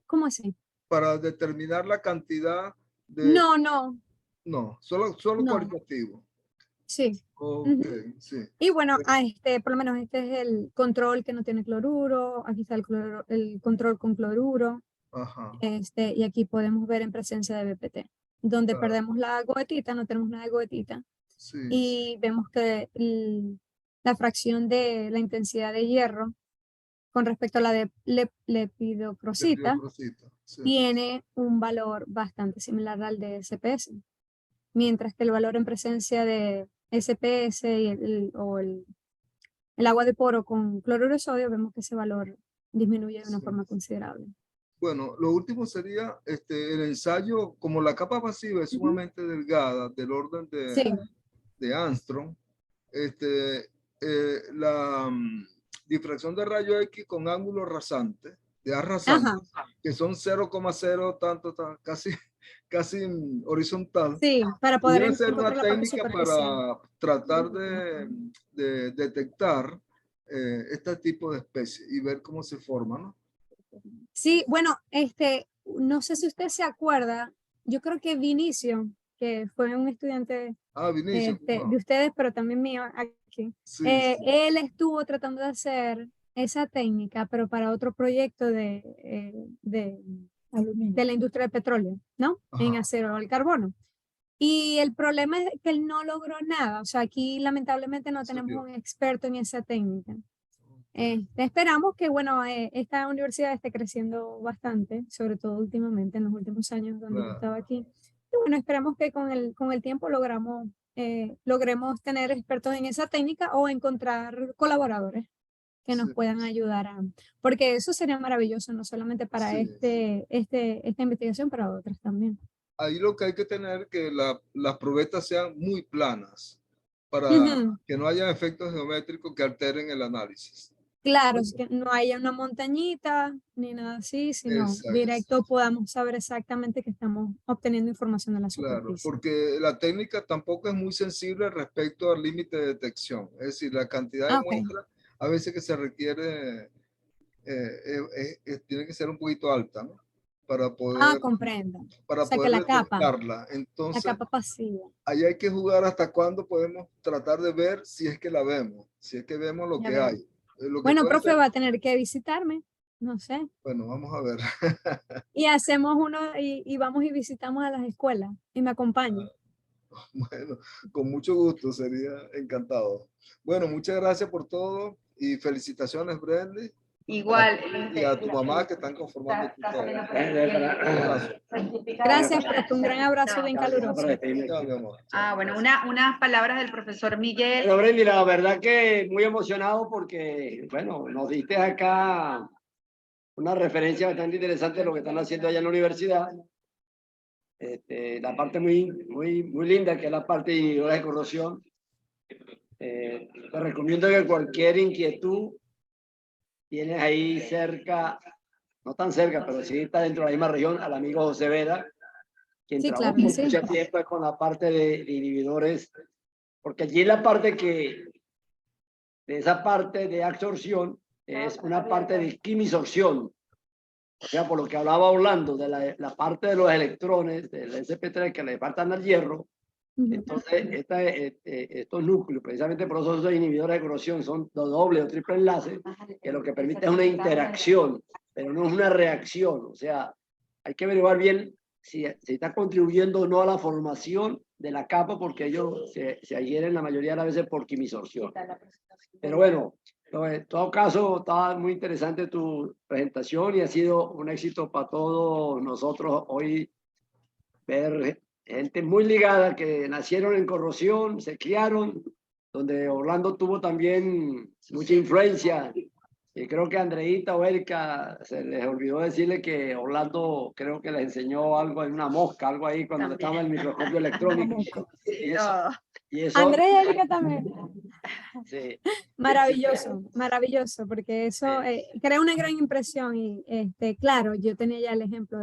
Speaker 1: ¿Cómo así?
Speaker 6: Para determinar la cantidad de...
Speaker 1: No, no,
Speaker 6: No, solo
Speaker 1: no.
Speaker 6: cualitativo.
Speaker 1: Sí.
Speaker 6: Ok,
Speaker 1: Ujú.
Speaker 6: sí.
Speaker 1: Y bueno, por lo menos este es el control que no tiene cloruro, aquí está el control con cloruro,
Speaker 6: Ajá.
Speaker 1: y aquí podemos ver en presencia de BPT, donde
Speaker 6: Claro.
Speaker 1: perdemos la goetita, no tenemos nada de goetita,
Speaker 6: Sí.
Speaker 1: y vemos que la fracción de la intensidad de hierro con respecto a la de lepidocrosita
Speaker 6: Lepidocrosita, sí.
Speaker 1: tiene un valor bastante similar al de SPS, mientras que el valor en presencia de SPS y el agua de poro con cloruro de sodio, vemos que ese valor disminuye de una
Speaker 6: Sí.
Speaker 1: forma considerable.
Speaker 6: Bueno, lo último sería el ensayo, como la capa pasiva es sumamente delgada, del orden
Speaker 1: Sí,
Speaker 6: de Armstrong, la difracción de rayo X con ángulo rasante, de A rasante,
Speaker 1: ajá,
Speaker 6: que son 0,0 tanto, casi horizontal,
Speaker 1: sí, para poder
Speaker 6: pudiera ser
Speaker 1: encontrar
Speaker 6: una
Speaker 1: la parte
Speaker 6: técnica
Speaker 1: superficial.
Speaker 6: para tratar de detectar este tipo de especies y ver cómo se forman, ¿no?
Speaker 1: Sí, bueno, no sé si usted se acuerda, yo creo que Vinicio, que fue un estudiante
Speaker 6: Ah, Vinicio,
Speaker 1: de ustedes, pero también mío aquí,
Speaker 6: sí, sí.
Speaker 1: él estuvo tratando de hacer esa técnica, pero para otro proyecto de la industria del petróleo, ¿no? En
Speaker 6: Ajá.
Speaker 1: acero al carbono. Y el problema es que él no logró nada. O sea, aquí lamentablemente no tenemos
Speaker 6: Serio.
Speaker 1: un experto en esa técnica. Esperamos que, bueno, esta universidad esté creciendo bastante, sobre todo últimamente, en los últimos años donde yo
Speaker 6: Claro.
Speaker 1: estaba aquí. Y bueno, esperamos que con el tiempo logremos tener expertos en esa técnica o encontrar colaboradores que nos
Speaker 6: Sí,
Speaker 1: puedan ayudar porque eso sería maravilloso, no solamente para
Speaker 6: sí.
Speaker 1: esta investigación, para otras también.
Speaker 6: Ahí lo que hay que tener que las probetas sean muy planas para
Speaker 1: Ujú.
Speaker 6: que no haya efectos geométricos que alteren el análisis.
Speaker 1: Claro, es que no haya una montañita ni nada así, sino
Speaker 6: Exacto.
Speaker 1: directo podamos saber exactamente que estamos obteniendo información de la
Speaker 6: Claro,
Speaker 1: superficie.
Speaker 6: porque la técnica tampoco es muy sensible respecto al límite de detección. Es decir, la cantidad de
Speaker 1: Ah, ok.
Speaker 6: muestras a veces que se requiere tiene que ser un poquito alta, ¿no? Para
Speaker 1: Ah,
Speaker 6: poder,
Speaker 1: comprendo. O
Speaker 6: para
Speaker 1: sea que
Speaker 6: poder detectarla.
Speaker 1: la
Speaker 6: Entonces,
Speaker 1: capa pasiva.
Speaker 6: ahí hay que jugar hasta cuándo podemos tratar de ver si es que la vemos, si es que vemos lo
Speaker 1: Ya
Speaker 6: que
Speaker 1: veo.
Speaker 6: hay. Lo que
Speaker 1: Bueno,
Speaker 6: puede
Speaker 1: profe,
Speaker 6: ser,
Speaker 1: va a tener que visitarme, no sé.
Speaker 6: bueno, vamos a ver.
Speaker 1: Y hacemos uno y vamos y visitamos a las escuelas y me acompaña.
Speaker 6: Bueno, con mucho gusto, sería encantado. Bueno, muchas gracias por todo y felicitaciones, Brendy,
Speaker 3: Igual,
Speaker 6: y a tu mamá que están conformando tu todo. Un abrazo.
Speaker 1: Gracias, profe. Un gran abrazo
Speaker 3: Chao.
Speaker 1: bien
Speaker 5: Ya, para
Speaker 1: caluroso.
Speaker 5: despedirme.
Speaker 6: Chao, mi amor.
Speaker 3: Ah, bueno, unas palabras del profesor Miguel.
Speaker 5: Bueno, Brendy, la verdad que muy emocionado porque, bueno, nos diste acá una referencia bastante interesante de lo que están haciendo allá en la universidad. La parte muy linda, que es la parte de inhibidores de corrosión. Te recomiendo que cualquier inquietud tienes ahí cerca, no tan cerca, pero sí está dentro de la misma región, al amigo José Vera, quien
Speaker 1: Sí,
Speaker 5: trabajó
Speaker 1: claro que
Speaker 5: por
Speaker 1: sí.
Speaker 5: mucho tiempo con la parte de inhibidores, porque allí la parte de esa parte de absorción es una parte de quimisorción. O sea, por lo que hablaba Orlando, de la parte de los electrones, del SP3 que le faltan al hierro,
Speaker 1: Ujú.
Speaker 5: entonces estos núcleos, precisamente por eso esos inhibidores de corrosión, son doble o triple enlace, que lo que permite es una interacción, pero no es una reacción. O sea, hay que averiguar bien si está contribuyendo o no a la formación de la capa, porque ellos se adhieren la mayoría de las veces por quimisorción. Pero bueno, en todo caso, estaba muy interesante tu presentación y ha sido un éxito para todos nosotros hoy ver gente muy ligada que nacieron en corrosión, se criaron, donde Orlando tuvo también mucha influencia. Y creo que Andreita o Erika se les olvidó decirle que Orlando creo que les enseñó algo en una mosca, algo ahí cuando
Speaker 3: También.
Speaker 5: estaba en el microscopio electrónico. Y eso,
Speaker 1: Andrés y Erika también.
Speaker 5: sí.
Speaker 1: Maravilloso, maravilloso, porque eso crea una gran impresión y claro, yo tenía ya el ejemplo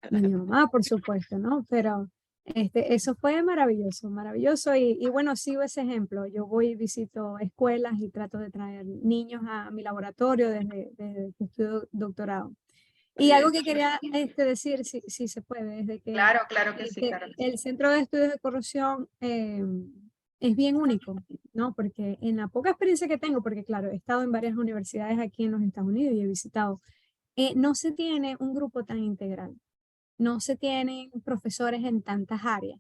Speaker 1: Y mi mamá, por supuesto, ¿no? Pero eso fue maravilloso, maravilloso. Y bueno, sigo ese ejemplo. Yo voy y visito escuelas y trato de traer niños a mi laboratorio desde que estudio doctorado. Y algo que quería decir, si se puede, es de que
Speaker 3: Claro, claro que sí, claro que sí.
Speaker 1: el Centro de Estudios de Corrupción es bien único, ¿no? Porque en la poca experiencia que tengo, porque claro, he estado en varias universidades aquí en los Estados Unidos y he visitado, no se tiene un grupo tan integral, no se tienen profesores en tantas áreas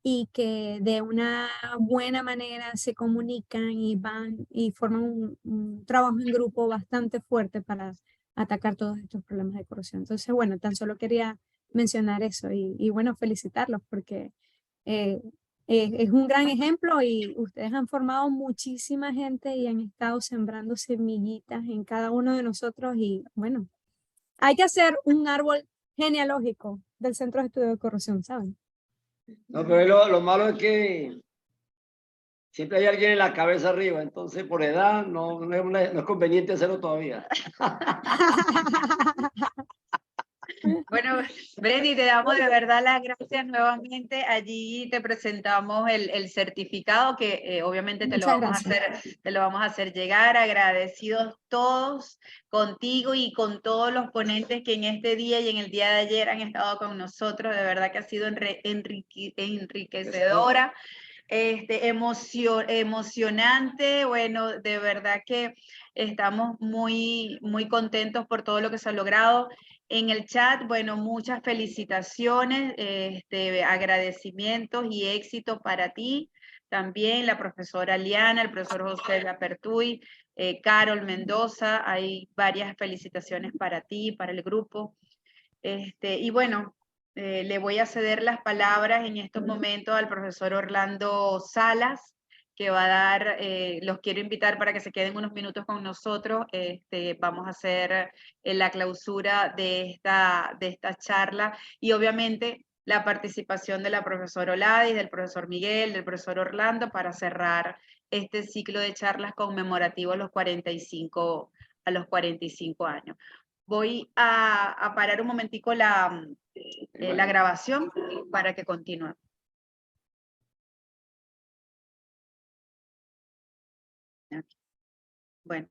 Speaker 1: y que de una buena manera se comunican y van y forman un trabajo en grupo bastante fuerte para atacar todos estos problemas de corrupción. Entonces, bueno, tan solo quería mencionar eso y bueno, felicitarlos porque eh, es un gran ejemplo y ustedes han formado muchísima gente y han estado sembrando semillitas en cada uno de nosotros y bueno, hay que hacer un árbol genealógico del Centro de Estudio de Corrupción, ¿saben?
Speaker 5: No, pero lo malo es que siempre hay alguien en la cabeza arriba, entonces por edad no es conveniente hacerlo todavía.
Speaker 3: Bueno, Brady, te damos de verdad las gracias nuevamente. Allí te presentamos el certificado que obviamente te lo
Speaker 1: Muchas
Speaker 3: vamos a hacer, te lo vamos a hacer llegar. Agradecidos todos contigo y con todos los ponentes que en este día y en el día de ayer han estado con nosotros. De verdad que ha sido enriquecedora. Emocionante, bueno, de verdad que estamos muy contentos por todo lo que se ha logrado. En el chat, bueno, muchas felicitaciones, agradecimientos y éxito para ti. También la profesora Liana, el profesor José Lapertuy, Carol Mendoza, hay varias felicitaciones para ti, para el grupo. Y bueno, le voy a ceder las palabras en estos momentos al profesor Orlando Salas, que va a dar, los quiero invitar para que se queden unos minutos con nosotros. Vamos a hacer la clausura de esta charla y obviamente la participación de la profesora Oladis, del profesor Miguel, del profesor Orlando para cerrar este ciclo de charlas conmemorativo a los 45 años. Voy a parar un momentico la grabación para que continúe. Bueno.